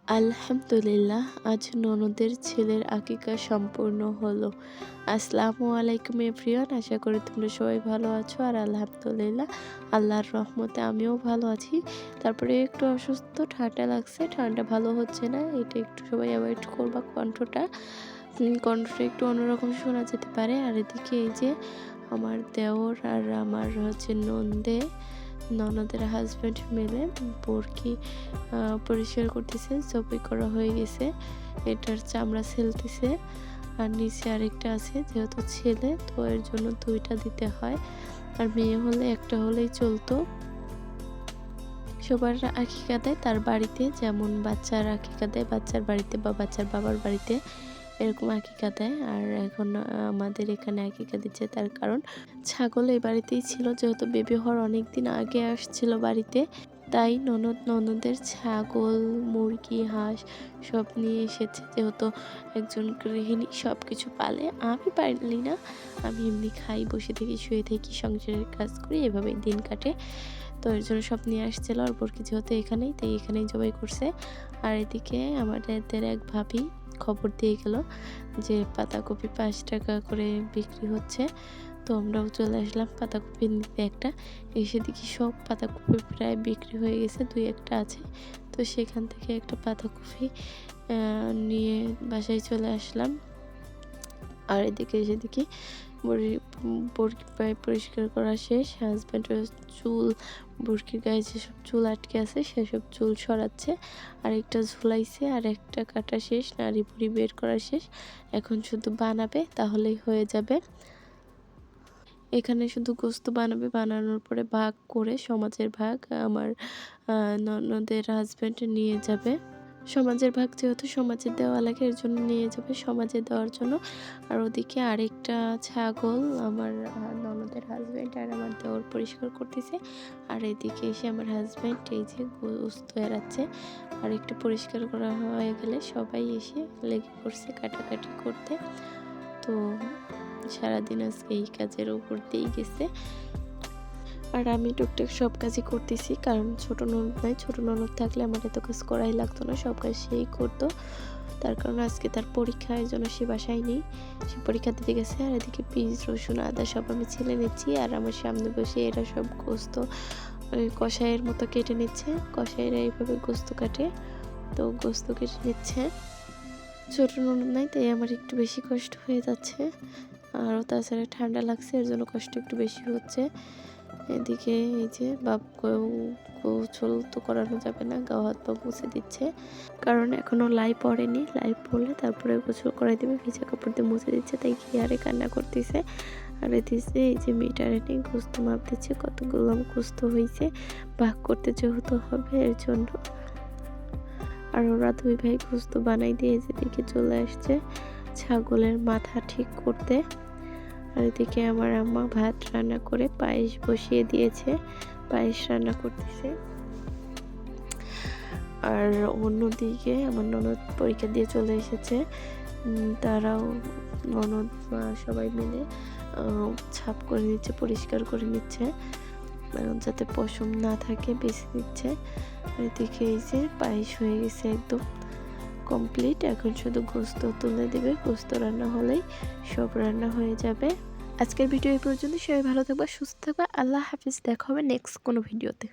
আলহামদুলিল্লাহ, আজ ননদের ছেলের আকিকা সম্পূর্ণ হলো। আসসালামু আলাইকুম এভরিওয়ান, আশা করি তোমরা সবাই ভালো আছো। আর আলহামদুলিল্লাহ, আল্লাহর রহমতে আমিও ভালো আছি। তারপরে একটু অসুস্থ, ঠান্ডা লাগছে, ঠান্ডা ভালো হচ্ছে না, এটা একটু সবাই অ্যাভয়েড করবা। কণ্ঠটা একটু অন্যরকম শোনা যেতে পারে। আর এদিকে এই যে আমার দেওর আর আমার ননদের হাজব্যান্ড মিলে বরকি পরিষ্কার করতেছে। জবাই করা হয়ে গেছে, এটার চামড়া ছেলতেছে। আর নিচে আরেকটা আছে, যেহেতু ছেলে তো এর জন্য দুইটা দিতে হয়, আর মেয়ে হলে একটা হলেই চলতো। সবার আকিকা দেয় তার বাড়িতে, যেমন বাচ্চার আকিকা দেয় বাচ্চার বাড়িতে বা বাচ্চার বাবার বাড়িতে, এরকম আকিকা দেয়। আর এখন আমাদের এখানে আকিকা দিচ্ছে, তার কারণ ছাগল এই বাড়িতেই ছিল, যেহেতু বেবি হওয়ার অনেক দিন আগে আসছিল বাড়িতে, তাই ননদের ছাগল, মুরগি, হাঁস সব নিয়ে এসেছে। যেহেতু একজন গৃহিণী সব কিছু পালে, আমি পারি না, আমি এমনি খাই, বসে থেকে শুয়ে থাকি, সংসারের কাজ করি, এভাবেই দিন কাটে। তো এর জন্য সব নিয়ে আসছিল। আর বরকি যেহেতু এখানেই, তাই এখানেই জবাই করছে। আর এদিকে আমাদের এক ভাবি খবর দিয়ে গেল যে পাতাকপি 5 টাকা করে বিক্রি হচ্ছে। তো আমরাও চলে আসলাম পাতাকপি নিতে একটা। এসে দেখি সব পাতাকপি প্রায় বিক্রি হয়ে গেছে, 2-1টা আছে। তো সেখান থেকে একটা পাতাকপি নিয়ে বাসায় চলে আসলাম। আর এদিকে এসে দেখি বরকি প্রায় পরিষ্কার করা শেষ। হাজব্যান্ডের চুল, বরকির গায়ে যেসব চুল আটকে আছে সেসব চুল সরাচ্ছে। আর একটা ঝুলাইছে, আর একটা কাটা শেষ, নাড়ি ভুড়ি বের করা শেষ। এখন শুধু বানাবে, তাহলেই হয়ে যাবে। এখানে শুধু গোস্ত বানাবে, বানানোর পরে ভাগ করে সমাজের ভাগ আমার ননদের হাজব্যান্ড নিয়ে যাবে। সমাজের ভাগ যেহেতু সমাজে দেওয়া লাগে, এর জন্য নিয়ে যাবে সমাজে দেওয়ার জন্য। আর ওদিকে আরেকটা ছাগল আমার ননদের হাজব্যান্ড আর আমার দেওর পরিষ্কার করতেছে। আর এদিকে এসে আমার হাজব্যান্ড এই যে গোস্ত এড়াচ্ছে। আর একটু পরিষ্কার করা হয়ে গেলে সবাই এসে লেগে পড়ছে কাটাকাটি করতে। তো সারাদিন আজকে এই কাজের উপর দিয়েই গেছে। আর আমি টুকটাক সব কাজই করতেছি, কারণ ছোট ননদ নাই। ছোট ননদ থাকলে আমার এত কাজ করাই লাগতো না, সব কাজ সেই করতো। তার কারণ আজকে তার পরীক্ষা, এর জন্য সে বাসায় নেই, সে পরীক্ষা দিতে গেছে। আর এদিকে পেঁয়াজ, রসুন, আদা সব আমি ছিলে নিচ্ছি। আর আমার সামনে বসে এরা সব গোস্ত কষাইয়ের মতো কেটে নিচ্ছে। কষাইয়েরা এইভাবে গোস্ত কাটে, তো গোস্ত কেটে নিচ্ছে। ছোট ননদ নাই, তাই আমার একটু বেশি কষ্ট হয়ে যাচ্ছে। আরও তাছাড়া ঠান্ডা লাগছে, এর জন্য কষ্ট একটু বেশি হচ্ছে। এদিকে এই যে গোসল তো করানো যাবে না, গা হাত পা মুছে দিচ্ছে, কারণ এখনো লাই পড়েনি। লাই পড়লে তারপরে গোসল করাই দেবে, ভিজা কাপড় দিয়ে মুছে দিচ্ছে, তাই ঘিয়ারে কান্না করতেছে। আর এদিকে এই যে মিটারে নিয়ে গোস্ত মাপ দিচ্ছে, কতগুলো গোস্ত হয়েছে, ভাগ করতে যেহেতু হবে, এর জন্য। আর ওরা 2 ভাই গোস্ত বানাই দিয়ে যেদিকে চলে আসছে ছাগলের মাথা ঠিক করতে। আর এদিকে আমার আম্মা ভাত রান্না করে পায়েস বসিয়ে দিয়েছে, পায়েস রান্না করতেছে। আর অন্যদিকে আমার ননদ পরীক্ষা দিয়ে চলে এসেছে। তারাও ননদ সবাই মিলে ছাপ করে নিচ্ছে, পরিষ্কার করে নিচ্ছে, যাতে পশম না থাকে, বেছে নিচ্ছে। এদিকে এই যে পায়েস হয়ে গেছে একদম কমপ্লিট। এখন শুধু গোস্ত তুলে দেবে, গোস্ত রান্না হলেই সব রান্না হয়ে যাবে। আজকের ভিডিও এই পর্যন্ত। সবাই ভালো থাকবা, সুস্থ থাকবা, আল্লাহ হাফিজ। দেখা হবে নেক্সট কোনো ভিডিওতে।